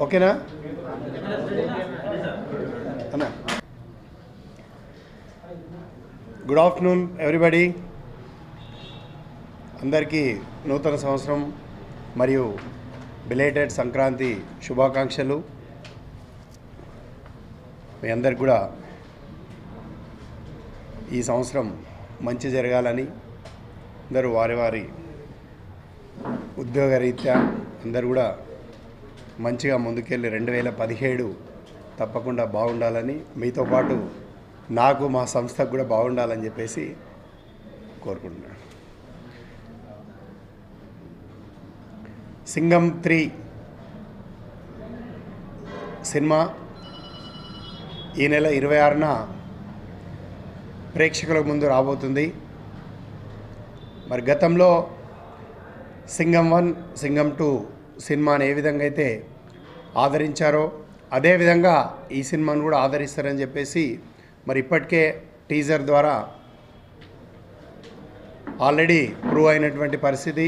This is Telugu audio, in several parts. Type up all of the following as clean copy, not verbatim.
ఓకేనా అన్నా? Good afternoon everybody. అందరికీ నూతన సంవత్సరం మరియు బిలేటెడ్ సంక్రాంతి శుభాకాంక్షలు. మీ అందరికి కూడా ఈ సంవత్సరం మంచి జరగాలని, అందరూ వారి వారి ఉద్యోగరీత్యా అందరూ కూడా మంచిగా ముందుకెళ్ళి 2017 తప్పకుండా బాగుండాలని, మీతో పాటు నాకు మా సంస్థకు కూడా బాగుండాలని చెప్పేసి కోరుకుంటున్నాను. సింగం 3 సినిమా ఈ నెల 26న ప్రేక్షకుల ముందు రాబోతుంది. మరి గతంలో సింగం 1, సింగం 2 సినిమాని ఏ విధంగా అయితే ఆదరించారో అదేవిధంగా ఈ సినిమాను కూడా ఆదరిస్తారని చెప్పేసి మరి ఇప్పటికే టీజర్ ద్వారా ఆల్రెడీ ప్రూవ్ అయినటువంటి పరిస్థితి.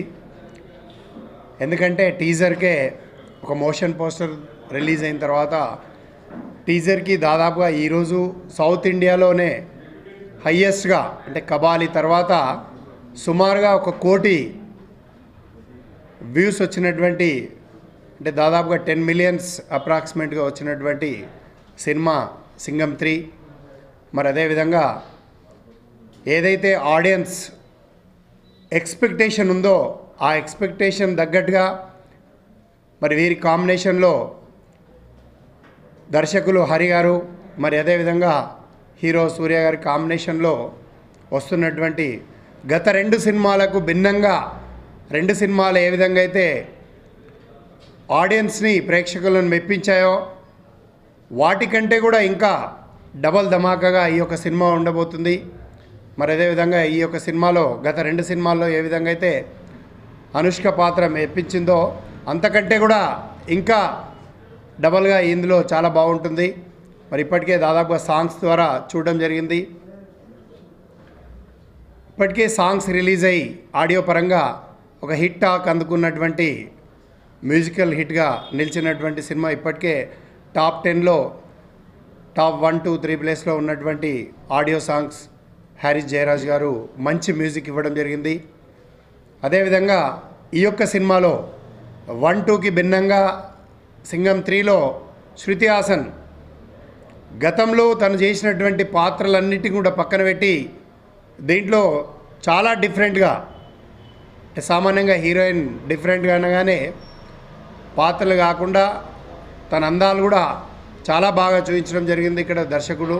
ఎందుకంటే టీజర్కే ఒక మోషన్ పోస్టర్ రిలీజ్ అయిన తర్వాత టీజర్కి దాదాపుగా ఈరోజు సౌత్ ఇండియాలోనే హయ్యెస్ట్గా అంటే కబాలి తర్వాత సుమారుగా 1 కోటి వ్యూస్ వచ్చినటువంటి, అంటే దాదాపుగా 10 మిలియన్స్ అప్రాక్సిమేట్గా వచ్చినటువంటి సినిమా సింగం 3. మరి అదేవిధంగా ఏదైతే ఆడియన్స్ ఎక్స్పెక్టేషన్ ఉందో ఆ ఎక్స్పెక్టేషన్ తగ్గట్టుగా మరి వీరి కాంబినేషన్లో దర్శకులు హరి గారు, మరి అదేవిధంగా హీరో సూర్య గారి కాంబినేషన్లో వస్తున్నటువంటి గత 2 సినిమాలకు భిన్నంగా 2 సినిమాలు ఏ విధంగా అయితే ఆడియన్స్ని ప్రేక్షకులను మెప్పించాయో వాటికంటే కూడా ఇంకా డబల్ ధమాకాగా ఈ యొక్క సినిమా ఉండబోతుంది. మరి అదేవిధంగా ఈ యొక్క సినిమాలో గత 2 సినిమాల్లో ఏ విధంగా అయితే అనుష్క పాత్ర మెప్పించిందో అంతకంటే కూడా ఇంకా డబల్గా ఇందులో చాలా బాగుంటుంది. మరి ఇప్పటికే దాదాపుగా సాంగ్స్ ద్వారా చూడడం జరిగింది. ఇప్పటికే సాంగ్స్ రిలీజ్ అయ్యి ఆడియో పరంగా ఒక హిట్ టాక్ అందుకున్నటువంటి మ్యూజికల్ హిట్గా నిలిచినటువంటి సినిమా. ఇప్పటికే టాప్ 10లో టాప్ 1, 2, 3 ప్లేస్లో ఉన్నటువంటి ఆడియో సాంగ్స్ హారిస్ జయరాజ్ గారు మంచి మ్యూజిక్ ఇవ్వడం జరిగింది. అదేవిధంగా ఈ యొక్క సినిమాలో 1, 2కి భిన్నంగా సింగం 3లో శృతి హాసన్ గతంలో తను చేసినటువంటి పాత్రలన్నిటిని కూడా పక్కన పెట్టి దీంట్లో చాలా డిఫరెంట్గా, సామాన్యంగా హీరోయిన్ డిఫరెంట్గా అనగానే పాత్రలు కాకుండా తన అందాలు కూడా చాలా బాగా చూపించడం జరిగింది ఇక్కడ దర్శకుడు.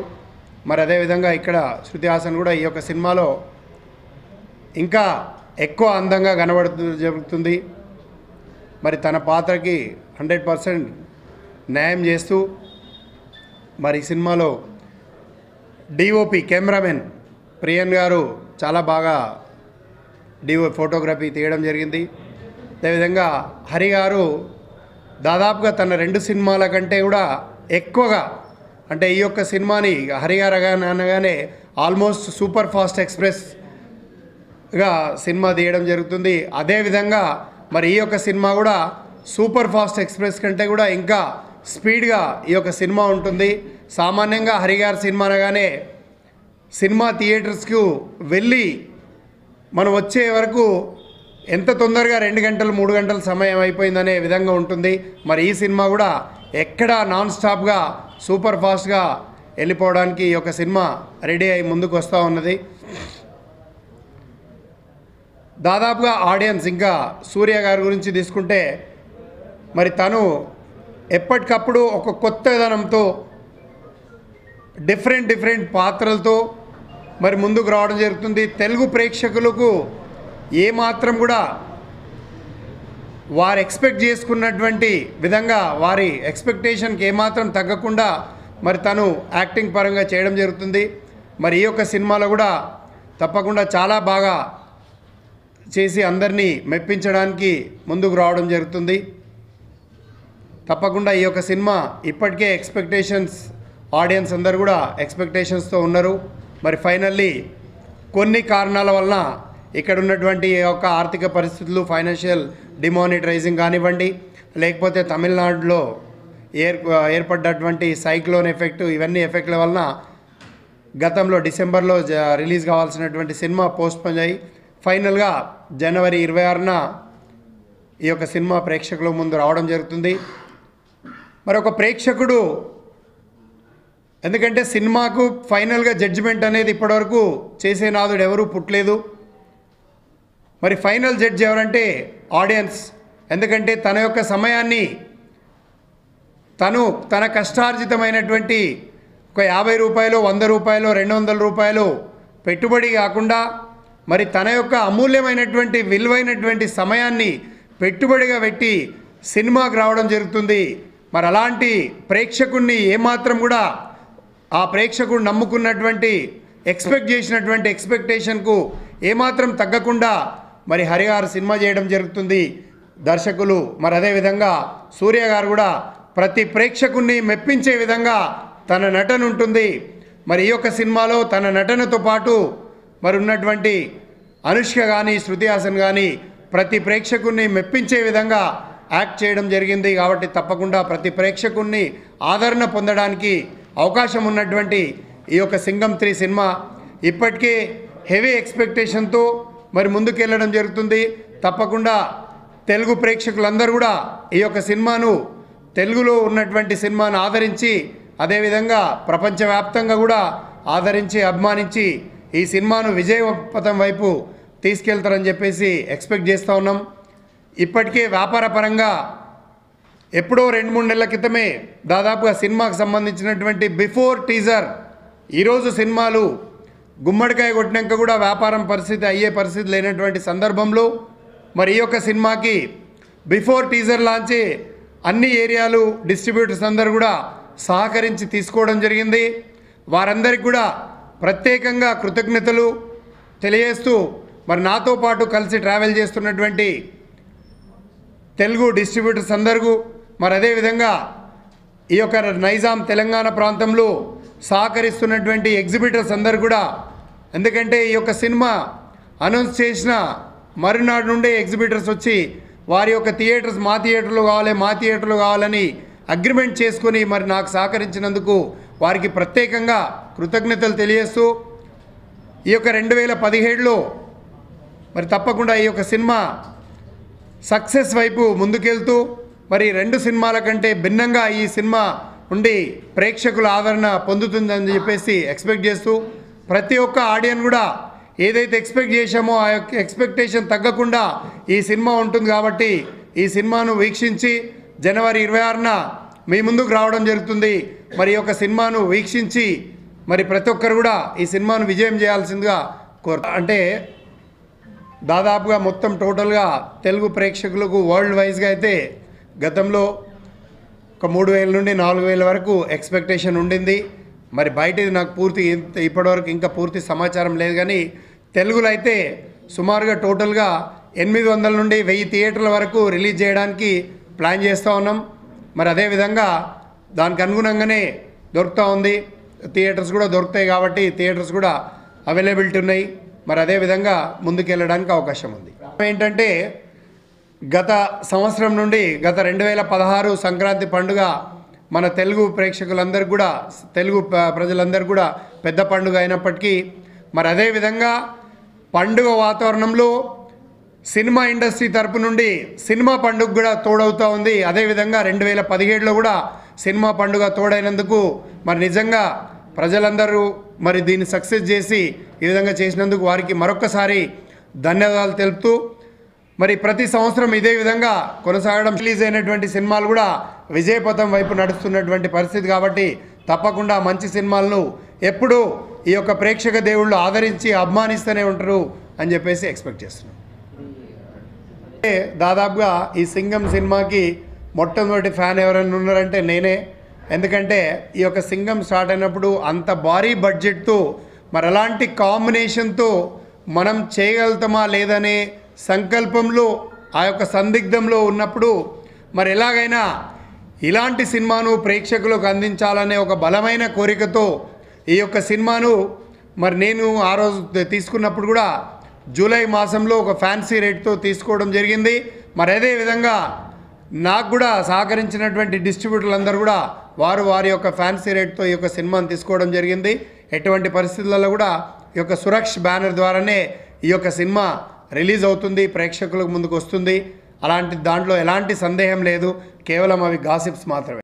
మరి అదేవిధంగా ఇక్కడ శృతి హాసన్ కూడా ఈ యొక్క సినిమాలో ఇంకా ఎక్కువ అందంగా జరుగుతుంది. మరి తన పాత్రకి 100% న్యాయం చేస్తూ మరి ఈ సినిమాలో డిఓపి కెమెరామెన్ ప్రియన్ గారు చాలా బాగా ఫోటోగ్రఫీ తీయడం జరిగింది. అదేవిధంగా హరి గారు దాదాపుగా తన 2 సినిమాల కంటే కూడా ఎక్కువగా, అంటే ఈ యొక్క సినిమాని హరి గారు అనగానే ఆల్మోస్ట్ సూపర్ ఫాస్ట్ ఎక్స్ప్రెస్గా సినిమా తీయడం జరుగుతుంది. అదేవిధంగా మరి ఈ యొక్క సినిమా కూడా సూపర్ ఫాస్ట్ ఎక్స్ప్రెస్ కంటే కూడా ఇంకా స్పీడ్గా ఈ యొక్క సినిమా ఉంటుంది. సామాన్యంగా హరి గారి సినిమా అనగానే సినిమా థియేటర్స్కు వెళ్ళి మనం వచ్చే వరకు ఎంత తొందరగా 2 గంటలు 3 గంటల సమయం అయిపోయిందనే విధంగా ఉంటుంది. మరి ఈ సినిమా కూడా ఎక్కడా నాన్ స్టాప్గా సూపర్ ఫాస్ట్గా వెళ్ళిపోవడానికి ఈ యొక్క సినిమా రెడీ అయి ముందుకు వస్తూ ఉన్నది. దాదాపుగా ఆడియన్స్ ఇంకా సూర్య గారి గురించి తీసుకుంటే మరి తను ఎప్పటికప్పుడు ఒక కొత్తదనంతో డిఫరెంట్ పాత్రలతో మరి ముందుకు రావడం జరుగుతుంది. తెలుగు ప్రేక్షకులకు ఏమాత్రం కూడా వారు ఎక్స్పెక్ట్ చేసుకున్నటువంటి విధంగా వారి ఎక్స్పెక్టేషన్కి ఏమాత్రం తగ్గకుండా మరి తను యాక్టింగ్ పరంగా చేయడం జరుగుతుంది. మరి ఈ యొక్క సినిమాలో కూడా తప్పకుండా చాలా బాగా చేసి అందరినీ మెప్పించడానికి ముందుకు రావడం జరుగుతుంది. తప్పకుండా ఈ యొక్క సినిమా ఇప్పటికే ఎక్స్పెక్టేషన్స్ ఆడియన్స్ అందరూ కూడా ఎక్స్పెక్టేషన్స్తో ఉన్నారు. మరి ఫైనల్లీ కొన్ని కారణాల వలన ఇక్కడ ఉన్నటువంటి యొక్క ఆర్థిక పరిస్థితులు, ఫైనాన్షియల్ డిమానిటరైజింగ్ కానివ్వండి, లేకపోతే తమిళనాడులో ఏర్పడ్డటువంటి సైక్లోన్ ఎఫెక్ట్, ఇవన్నీ ఎఫెక్ట్ల వలన గతంలో డిసెంబర్లో రిలీజ్ కావాల్సినటువంటి సినిమా పోస్ట్పోన్ అయ్యి ఫైనల్గా జనవరి 26న ఈ యొక్క సినిమా ప్రేక్షకుల ముందు రావడం జరుగుతుంది. మరి ఒక ప్రేక్షకుడు, ఎందుకంటే సినిమాకు ఫైనల్గా జడ్జిమెంట్ అనేది ఇప్పటివరకు చేసే నాదుడు ఎవరూ పుట్టలేదు. మరి ఫైనల్ జడ్జ్ ఎవరంటే ఆడియన్స్. ఎందుకంటే తన యొక్క సమయాన్ని తన కష్టార్జితమైనటువంటి ఒక 50 రూపాయలు, 100 రూపాయలు, 200 రూపాయలు పెట్టుబడి కాకుండా మరి తన యొక్క అమూల్యమైనటువంటి విలువైనటువంటి సమయాన్ని పెట్టుబడిగా పెట్టి సినిమాకు రావడం జరుగుతుంది. మరి అలాంటి ప్రేక్షకుడిని ఏమాత్రం కూడా ఆ ప్రేక్షకుడు నమ్ముకున్నటువంటి ఎక్స్పెక్ట్ చేసినటువంటి ఎక్స్పెక్టేషన్కు ఏమాత్రం తగ్గకుండా మరి హరిగారు సినిమా చేయడం జరుగుతుంది దర్శకులు. మరి అదేవిధంగా సూర్య గారు కూడా ప్రతి ప్రేక్షకుడిని మెప్పించే విధంగా తన నటన ఉంటుంది. మరి ఈ యొక్క సినిమాలో తన నటనతో పాటు మరి ఉన్నటువంటి అనుష్క కానీ, శృతి హాసన్ కానీ ప్రతి ప్రేక్షకుడిని మెప్పించే విధంగా యాక్ట్ చేయడం జరిగింది. కాబట్టి తప్పకుండా ప్రతి ప్రేక్షకుడిని ఆదరణ పొందడానికి అవకాశం ఉన్నటువంటి ఈ యొక్క సింగం 3 సినిమా ఇప్పటికే హెవీ ఎక్స్పెక్టేషన్తో మరి ముందుకెళ్ళడం జరుగుతుంది. తప్పకుండా తెలుగు ప్రేక్షకులందరూ కూడా ఈ యొక్క సినిమాను, తెలుగులో ఉన్నటువంటి సినిమాను ఆదరించి, అదేవిధంగా ప్రపంచవ్యాప్తంగా కూడా ఆదరించి అభిమానించి ఈ సినిమాను విజయపథం వైపు తీసుకెళ్తారని చెప్పేసి ఎక్స్పెక్ట్ చేస్తూ ఉన్నాం. ఇప్పటికే వ్యాపార పరంగా ఎప్పుడో 2-3 నెలల క్రితమే దాదాపుగా సినిమాకు సంబంధించినటువంటి బిఫోర్ టీజర్, ఈరోజు సినిమాలు గుమ్మడికాయ కొట్టినాక కూడా వ్యాపారం పరిస్థితి అయ్యే పరిస్థితి లేనటువంటి సందర్భంలో మరి ఈ యొక్క సినిమాకి బిఫోర్ టీజర్ లాంచ్ అన్ని ఏరియాలు డిస్ట్రిబ్యూటర్స్ అందరూ కూడా సహకరించి తీసుకోవడం జరిగింది. వారందరికీ కూడా ప్రత్యేకంగా కృతజ్ఞతలు తెలియజేస్తూ మరి నాతో పాటు కలిసి ట్రావెల్ చేస్తున్నటువంటి తెలుగు డిస్ట్రిబ్యూటర్స్ అందరూ, మరి అదేవిధంగా ఈ యొక్క నైజాం తెలంగాణ ప్రాంతంలో సహకరిస్తున్నటువంటి ఎగ్జిబిటర్స్ అందరు కూడా, ఎందుకంటే ఈ యొక్క సినిమా అనౌన్స్ చేసిన మరునాడు నుండే ఎగ్జిబిటర్స్ వచ్చి వారి యొక్క థియేటర్స్ మా థియేటర్లో కావాలని అగ్రిమెంట్ చేసుకొని మరి నాకు సహకరించినందుకు వారికి ప్రత్యేకంగా కృతజ్ఞతలు తెలియజేస్తూ ఈ యొక్క 2017లో మరి తప్పకుండా ఈ యొక్క సినిమా సక్సెస్ వైపు ముందుకెళ్తూ మరి 2 సినిమాల కంటే భిన్నంగా ఈ సినిమా ఉండి ప్రేక్షకుల ఆదరణ పొందుతుందని చెప్పేసి ఎక్స్పెక్ట్ చేస్తూ ప్రతి ఒక్క ఆడియన్స్ కూడా ఏదైతే ఎక్స్పెక్ట్ చేశామో ఆ యొక్క ఎక్స్పెక్టేషన్ తగ్గకుండా ఈ సినిమా ఉంటుంది. కాబట్టి ఈ సినిమాను వీక్షించి జనవరి 26న మీ ముందుకు రావడం జరుగుతుంది. మరి ఈ యొక్క సినిమాను వీక్షించి మరి ప్రతి ఒక్కరు కూడా ఈ సినిమాను విజయం చేయాల్సిందిగా అంటే దాదాపుగా మొత్తం టోటల్గా తెలుగు ప్రేక్షకులకు వరల్డ్ వైజ్గా అయితే గతంలో ఒక 3000 నుండి 4000 వరకు ఎక్స్పెక్టేషన్ ఉండింది. మరి బయటది నాకు ఇప్పటివరకు ఇంకా పూర్తి సమాచారం లేదు. కానీ తెలుగులో అయితే సుమారుగా టోటల్గా 800 నుండి 1000 థియేటర్ల వరకు రిలీజ్ చేయడానికి ప్లాన్ చేస్తూ ఉన్నాం. మరి అదేవిధంగా దానికి అనుగుణంగానే దొరుకుతూ ఉంది. థియేటర్స్ కూడా దొరుకుతాయి కాబట్టి థియేటర్స్ కూడా అవైలబిలిటీ ఉన్నాయి. మరి అదేవిధంగా ముందుకెళ్ళడానికి అవకాశం ఉంది. ఏంటంటే గత సంవత్సరం నుండి గత 2016 సంక్రాంతి పండుగ మన తెలుగు ప్రేక్షకులందరూ కూడా, తెలుగు ప్రజలందరూ కూడా పెద్ద పండుగ అయినప్పటికీ మరి అదేవిధంగా పండుగ వాతావరణంలో సినిమా ఇండస్ట్రీ తరపు నుండి సినిమా పండుగ కూడా తోడవుతూ ఉంది. అదేవిధంగా 2017లో కూడా సినిమా పండుగ తోడైనందుకు మరి నిజంగా ప్రజలందరూ మరి దీన్ని సక్సెస్ చేసి ఈ విధంగా చేసినందుకు వారికి మరొకసారి ధన్యవాదాలు తెలుపుతూ మరి ప్రతి సంవత్సరం ఇదే విధంగా కొనసాగడం, రిలీజ్ అయినటువంటి సినిమాలు కూడా విజయపథం వైపు నడుస్తున్నటువంటి పరిస్థితి. కాబట్టి తప్పకుండా మంచి సినిమాలను ఎప్పుడూ ఈ యొక్క ప్రేక్షక దేవుళ్ళు ఆదరించి అభిమానిస్తూనే ఉంటారు అని చెప్పేసి ఎక్స్పెక్ట్ చేస్తున్నాం. దాదాపుగా ఈ సింగం సినిమాకి మొట్టమొదటి ఫ్యాన్ ఎవరైనా ఉన్నారంటే నేనే. ఎందుకంటే ఈ యొక్క సింగం స్టార్ట్ అయినప్పుడు అంత భారీ బడ్జెట్తో మరి అలాంటి కాంబినేషన్తో మనం చేయగలుగుతామా లేదనే సంకల్పంలో, ఆ యొక్క సందిగ్ధంలో ఉన్నప్పుడు మరి ఎలాగైనా ఇలాంటి సినిమాను ప్రేక్షకులకు అందించాలనే ఒక బలమైన కోరికతో ఈ యొక్క సినిమాను మరి నేను ఆ రోజు తీసుకున్నప్పుడు కూడా జూలై మాసంలో ఒక ఫ్యాన్సీ రేట్తో తీసుకోవడం జరిగింది. మరి అదేవిధంగా నాకు కూడా సహకరించినటువంటి డిస్ట్రిబ్యూటర్లందరూ కూడా వారి యొక్క ఫ్యాన్సీ రేట్తో ఈ యొక్క సినిమాని తీసుకోవడం జరిగింది. ఎటువంటి పరిస్థితులలో కూడా ఈ యొక్క సురక్ష్ బ్యానర్ ద్వారానే ఈ యొక్క సినిమా రిలీజ్ అవుతుంది, ప్రేక్షకులకు ముందుకు వస్తుంది. అలాంటి దాంట్లో ఎలాంటి సందేహం లేదు. కేవలం అవి గాసిప్స్ మాత్రమే.